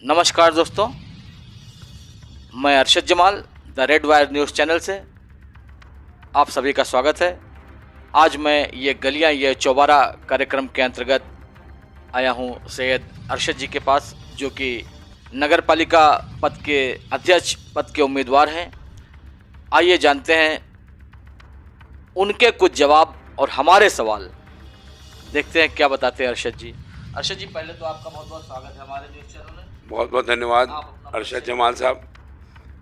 नमस्कार दोस्तों, मैं Arshad Jamal the red wire news channel से आप सभी का स्वागत है। आज मैं ये गलियां ये चौबारा कार्यक्रम के अंतर्गत आया हूं सैयद अरशद जी के पास, जो कि नगर पालिका पद के अध्यक्ष पद के उम्मीदवार हैं। आइए जानते हैं उनके कुछ जवाब और हमारे सवाल, देखते हैं क्या बताते हैं अरशद जी। अरशद जी, पहले तो आपका बहुत बहुत स्वागत है हमारे न्यूज़ चैनल में। बहुत बहुत धन्यवाद अरशद जमाल साहब,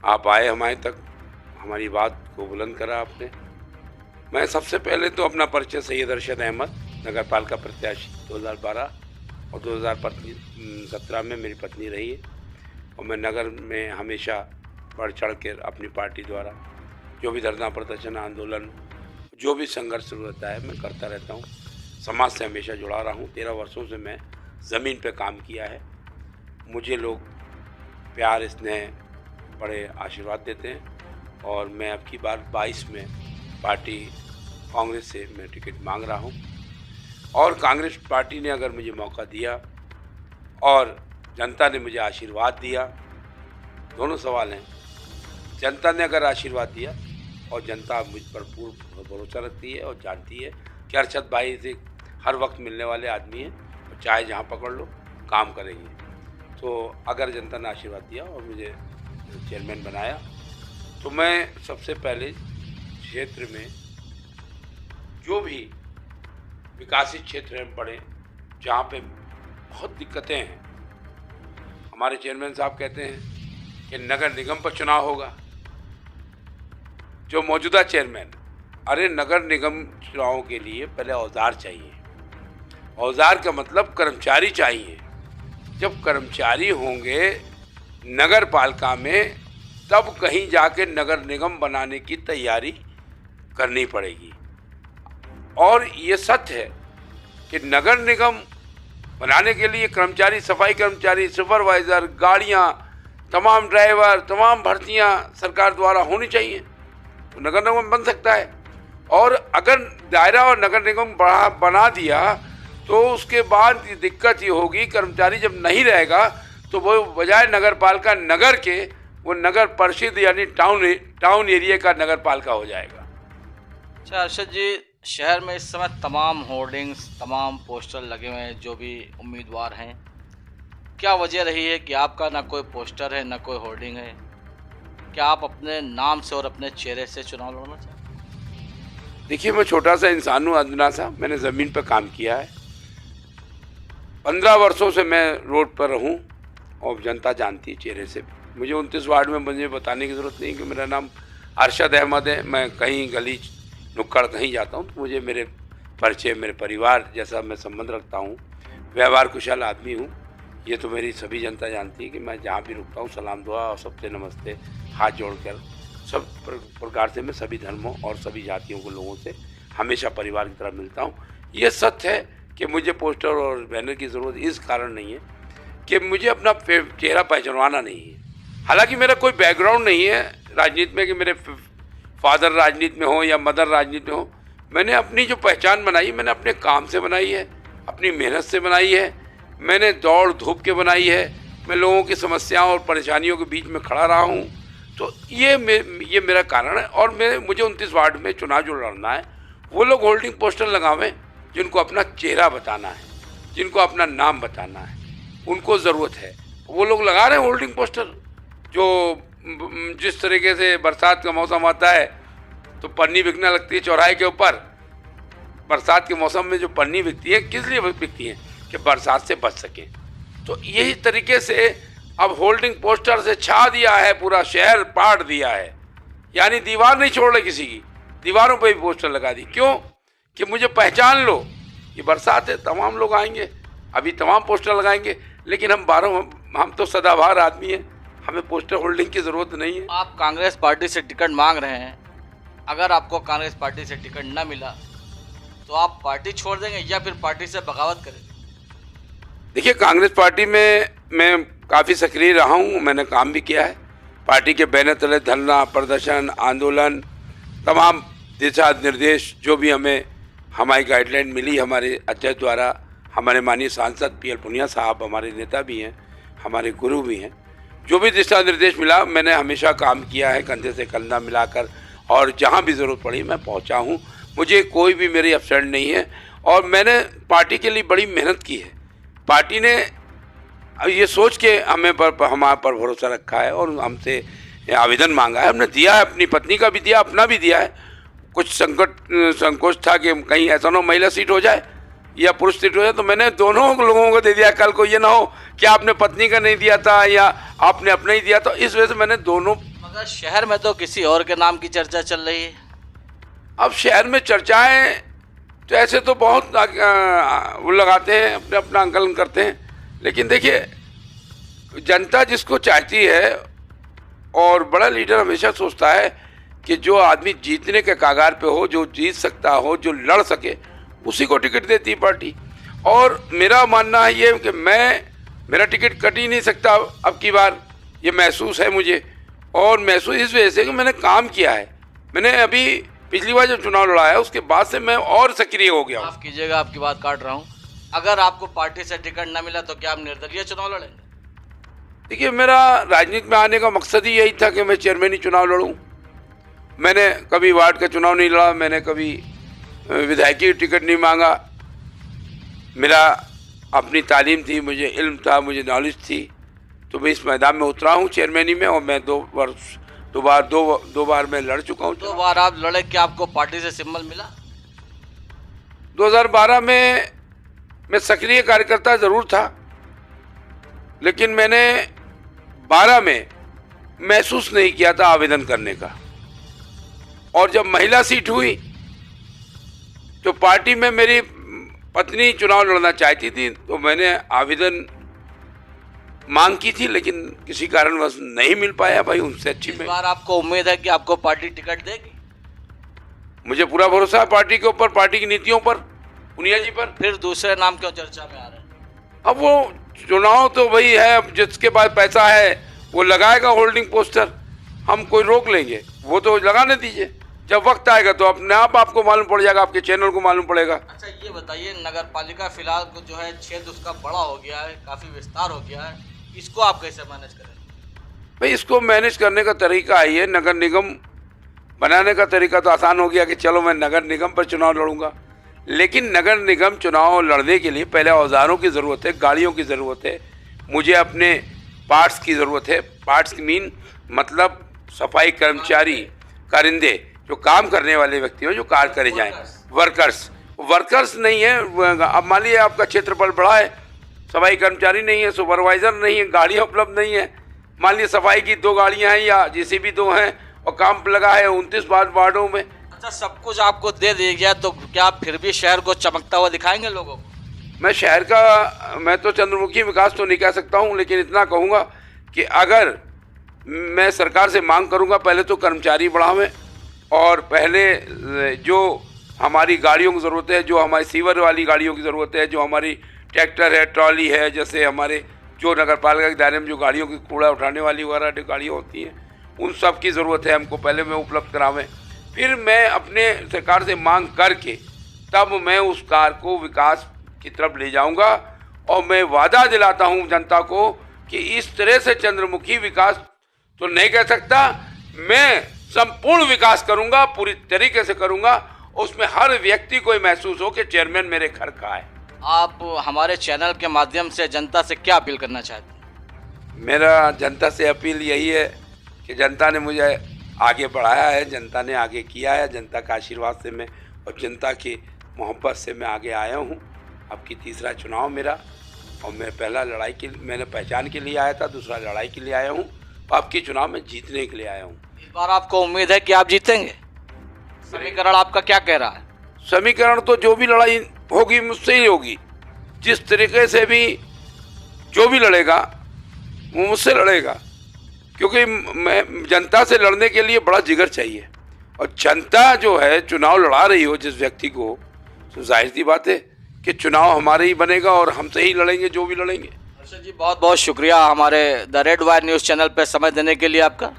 आप आए हमारे तक, हमारी बात को बुलंद करा आपने। मैं सबसे पहले तो अपना परिचय सैयद अरशद अहमद, नगर पालिका प्रत्याशी 2012 और 2017 में मेरी पत्नी रही है। और मैं नगर में हमेशा बढ़ चढ़ कर अपनी पार्टी द्वारा जो भी धरना प्रदर्शन आंदोलन जो भी संघर्ष रहता है मैं करता रहता हूँ। समाज से हमेशा जुड़ा रहा हूँ। 13 वर्षों से मैं ज़मीन पे काम किया है। मुझे लोग प्यार स्नेह बड़े आशीर्वाद देते हैं और मैं अब की बार 22 में पार्टी कांग्रेस से मैं टिकट मांग रहा हूं। और कांग्रेस पार्टी ने अगर मुझे मौका दिया और जनता ने मुझे आशीर्वाद दिया, दोनों सवाल हैं। जनता ने अगर आशीर्वाद दिया और जनता मुझ पर पूर्ण भरोसा रखती है और जानती है कि अरशद भाई से हर वक्त मिलने वाले आदमी हैं, चाहे जहां पकड़ लो काम करेंगे। तो अगर जनता ने आशीर्वाद दिया और मुझे चेयरमैन बनाया तो मैं सबसे पहले क्षेत्र में जो भी विकासित क्षेत्र में पड़े जहाँ पे बहुत दिक्कतें हैं, हमारे चेयरमैन साहब कहते हैं कि नगर निगम पर चुनाव होगा। जो मौजूदा चेयरमैन, अरे नगर निगम चुनाव के लिए पहले औजार चाहिए। औजार का मतलब कर्मचारी चाहिए। जब कर्मचारी होंगे नगर पालिका में तब कहीं जाके नगर निगम बनाने की तैयारी करनी पड़ेगी। और ये सत्य है कि नगर निगम बनाने के लिए कर्मचारी, सफाई कर्मचारी, सुपरवाइज़र, गाड़ियाँ, तमाम ड्राइवर, तमाम भर्तियाँ सरकार द्वारा होनी चाहिए तो नगर निगम बन सकता है। और अगर दायरा और नगर निगम बना दिया तो उसके बाद दिक्कत ये होगी, कर्मचारी जब नहीं रहेगा तो वो बजाय नगर पालिका नगर के वो नगर परिषद यानी टाउन एरिया का नगर पालिका हो जाएगा। अच्छा अरशद जी, शहर में इस समय तमाम होर्डिंग्स, तमाम पोस्टर लगे हुए हैं जो भी उम्मीदवार हैं। क्या वजह रही है कि आपका ना कोई पोस्टर है ना कोई होर्डिंग है? क्या आप अपने नाम से और अपने चेहरे से चुनाव लड़ना चाहते हैं? देखिए, मैं छोटा सा इंसान हूँ, अदना सा। मैंने ज़मीन पर काम किया है। 15 वर्षों से मैं रोड पर रहूं और जनता जानती है चेहरे से। मुझे 29 वार्ड में मुझे बताने की ज़रूरत नहीं कि मेरा नाम अरशद अहमद है। मैं कहीं गली नुक्कड़ कहीं जाता हूं तो मुझे मेरे परिचय, मेरे परिवार जैसा मैं संबंध रखता हूं, व्यवहार कुशल आदमी हूं। ये तो मेरी सभी जनता जानती है कि मैं जहाँ भी रुकता हूँ सलाम दुआ और सबसे नमस्ते हाथ जोड़कर सब प्रकार से मैं सभी धर्मों और सभी जातियों के लोगों से हमेशा परिवार की तरह मिलता हूँ। ये सत्य है कि मुझे पोस्टर और बैनर की ज़रूरत इस कारण नहीं है कि मुझे अपना चेहरा पहचानवाना नहीं है। हालांकि मेरा कोई बैकग्राउंड नहीं है राजनीति में कि मेरे फादर राजनीति में हो या मदर राजनीति में हो। मैंने अपनी जो पहचान बनाई, मैंने अपने काम से बनाई है, अपनी मेहनत से बनाई है, मैंने दौड़ धूप के बनाई है। मैं लोगों की समस्याओं और परेशानियों के बीच में खड़ा रहा हूँ। तो ये मेरा कारण है। और मुझे 29 वार्ड में चुनाव जो लड़ना है वो लोग होल्डिंग पोस्टर लगावें जिनको अपना चेहरा बताना है, जिनको अपना नाम बताना है, उनको ज़रूरत है। वो लोग लगा रहे हैं होल्डिंग पोस्टर। जो जिस तरीके से बरसात का मौसम आता है तो पन्नी बिकने लगती है चौराहे के ऊपर। बरसात के मौसम में जो पन्नी बिकती है किस लिए बिकती है? कि बरसात से बच सकें। तो यही तरीके से अब होल्डिंग पोस्टर से छा दिया है, पूरा शहर पाट दिया है। यानी दीवार नहीं छोड़ रहे किसी की, दीवारों पर भी पोस्टर लगा दी। क्यों? कि मुझे पहचान लो, ये बरसात है, तमाम लोग आएंगे, अभी तमाम पोस्टर लगाएंगे। लेकिन हम तो सदाबहार आदमी हैं, हमें पोस्टर होल्डिंग की ज़रूरत नहीं है। आप कांग्रेस पार्टी से टिकट मांग रहे हैं, अगर आपको कांग्रेस पार्टी से टिकट न मिला तो आप पार्टी छोड़ देंगे या फिर पार्टी से बगावत करेंगे? देखिए, कांग्रेस पार्टी में मैं काफ़ी सक्रिय रहा हूँ, मैंने काम भी किया है। पार्टी के बैनर तले धरना प्रदर्शन आंदोलन, तमाम दिशा निर्देश जो भी हमें हमारी गाइडलाइन मिली हमारे अध्यक्ष द्वारा, हमारे माननीय सांसद पीएल पुनिया साहब हमारे नेता भी हैं, हमारे गुरु भी हैं। जो भी दिशा निर्देश मिला मैंने हमेशा काम किया है कंधे से कंधा मिलाकर, और जहाँ भी ज़रूरत पड़ी मैं पहुँचा हूँ। मुझे कोई भी मेरी अपसेंट नहीं है, और मैंने पार्टी के लिए बड़ी मेहनत की है। पार्टी ने ये सोच के हमें हमारे पर भरोसा रखा है और हमसे आवेदन मांगा है, हमने दिया है। अपनी पत्नी का भी दिया, अपना भी दिया है। कुछ संकोच था कि कहीं ऐसा ना हो महिला सीट हो जाए या पुरुष सीट हो जाए, तो मैंने दोनों लोगों को दे दिया। कल को ये ना हो कि आपने पत्नी का नहीं दिया था या आपने अपना ही दिया, तो इस वजह से मैंने दोनों। मगर शहर में तो किसी और के नाम की चर्चा चल रही है। अब शहर में चर्चाएं तो ऐसे तो बहुत वो लगाते हैं, अपने अपना आंकलन करते हैं, लेकिन देखिए जनता जिसको चाहती है, और बड़ा लीडर हमेशा सोचता है कि जो आदमी जीतने के कागार पे हो, जो जीत सकता हो, जो लड़ सके, उसी को टिकट देती है पार्टी। और मेरा मानना है ये कि मेरा टिकट कट ही नहीं सकता अब की बार, ये महसूस है मुझे। और महसूस इस वजह से कि मैंने काम किया है। मैंने अभी पिछली बार जब चुनाव लड़ा है उसके बाद से मैं और सक्रिय हो गया हूँ। माफ कीजिएगा, आपकी बात काट रहा हूँ। अगर आपको पार्टी से टिकट न मिला तो क्या आप निर्दलीय चुनाव लड़ेंगे? देखिए, मेरा राजनीति में आने का मकसद ही यही था कि मैं चेयरमैन ही चुनाव लड़ूं। मैंने कभी वार्ड का चुनाव नहीं लड़ा, मैंने कभी विधायकी टिकट नहीं मांगा। मेरा अपनी तालीम थी, मुझे इल्म था, मुझे नॉलेज थी, तो मैं इस मैदान में उतरा हूँ चेयरमैनी में। और मैं दो बार मैं लड़ चुका हूँ। 2 बार आप लड़े, क्या आपको पार्टी से सिंबल मिला? 2012 में मैं सक्रिय कार्यकर्ता जरूर था, लेकिन मैंने 12 में महसूस नहीं किया था आवेदन करने का। और जब महिला सीट हुई तो पार्टी में मेरी पत्नी चुनाव लड़ना चाहती थी, तो मैंने आवेदन मांग की थी, लेकिन किसी कारणवश नहीं मिल पाया। भाई उनसे अच्छी इस बार आपको उम्मीद है कि आपको पार्टी टिकट देगी? मुझे पूरा भरोसा है पार्टी के ऊपर, पार्टी की नीतियों पर, पुनिया जी पर। फिर दूसरे नाम क्यों चर्चा में आ रहे हैं? अब वो चुनाव तो वही है, अब जिसके पास पैसा है वो लगाएगा होल्डिंग पोस्टर, हम कोई रोक लेंगे? वो तो लगाने दीजिए, जब वक्त आएगा तो अपने आप आपको मालूम पड़ जाएगा, आपके चैनल को मालूम पड़ेगा। अच्छा ये बताइए, नगर पालिका फिलहाल को जो है क्षेत्र उसका बड़ा हो गया है, काफ़ी विस्तार हो गया है, इसको आप कैसे मैनेज करेंगे? भाई इसको मैनेज करने का तरीका है, नगर निगम बनाने का तरीका तो आसान हो गया कि चलो मैं नगर निगम पर चुनाव लड़ूंगा। लेकिन नगर निगम चुनाव लड़ने के लिए पहले औजारों की ज़रूरत है, गाड़ियों की ज़रूरत है, मुझे अपने पार्ट्स की ज़रूरत है। पार्ट्स मीन मतलब सफाई कर्मचारी, कारिंदे, जो काम करने वाले व्यक्ति हो, जो कार्य करे जाएं, वर्कर्स नहीं है। अब मान लीजिए आपका क्षेत्रफल बड़ा है, सफाई कर्मचारी नहीं है, सुपरवाइजर नहीं है, गाड़ियाँ उपलब्ध नहीं है। मान लीजिए सफाई की 2 गाड़ियाँ हैं या जेसीबी 2 हैं, और काम लगा है 29 वार्डों में। अच्छा, सब कुछ आपको दे दिया गया तो क्या आप फिर भी शहर को चमकता हुआ दिखाएंगे लोगों को? मैं तो चंद्रमुखी विकास तो नहीं कह सकता हूँ, लेकिन इतना कहूँगा कि अगर मैं सरकार से मांग करूँगा, पहले तो कर्मचारी बढ़ावें, और पहले जो हमारी गाड़ियों की ज़रूरत है, जो हमारी सीवर वाली गाड़ियों की ज़रूरत है, जो हमारी ट्रैक्टर है, ट्रॉली है, जैसे हमारे जो नगर पालिका के दायरे में जो गाड़ियों की कूड़ा उठाने वाली वगैरह जो गाड़ियाँ होती हैं, उन सब की ज़रूरत है हमको, पहले मैं उपलब्ध करावें। फिर मैं अपने सरकार से मांग करके तब मैं उस कार को विकास की तरफ ले जाऊंगा। और मैं वादा दिलाता हूं जनता को कि इस तरह से चंद्रमुखी विकास तो नहीं कह सकता, मैं संपूर्ण विकास करूंगा, पूरी तरीके से करूंगा। उसमें हर व्यक्ति को महसूस हो कि चेयरमैन मेरे घर का है। आप हमारे चैनल के माध्यम से जनता से क्या अपील करना चाहते हैं? मेरा जनता से अपील यही है कि जनता ने मुझे आगे बढ़ाया है, जनता ने आगे किया है, जनता का आशीर्वाद से मैं और जनता की मोहब्बत से मैं आगे आया हूँ। अब की तीसरा चुनाव मेरा, और मैं पहला लड़ाई के मैंने पहचान के लिए आया था, दूसरा लड़ाई के लिए आया हूँ, अब की चुनाव में जीतने के लिए आया हूँ। इस बार आपको उम्मीद है कि आप जीतेंगे? समीकरण आपका क्या कह रहा है? समीकरण तो जो भी लड़ाई होगी मुझसे ही होगी। जिस तरीके से भी जो भी लड़ेगा वो मुझसे लड़ेगा, क्योंकि मैं जनता से लड़ने के लिए बड़ा जिगर चाहिए। और जनता जो है चुनाव लड़ा रही हो जिस व्यक्ति को, तो जाहिर सी बात है कि चुनाव हमारे ही बनेगा और हमसे ही लड़ेंगे जो भी लड़ेंगे। अर्शद जी, बहुत बहुत शुक्रिया हमारे the red wire news channel पर समय देने के लिए आपका।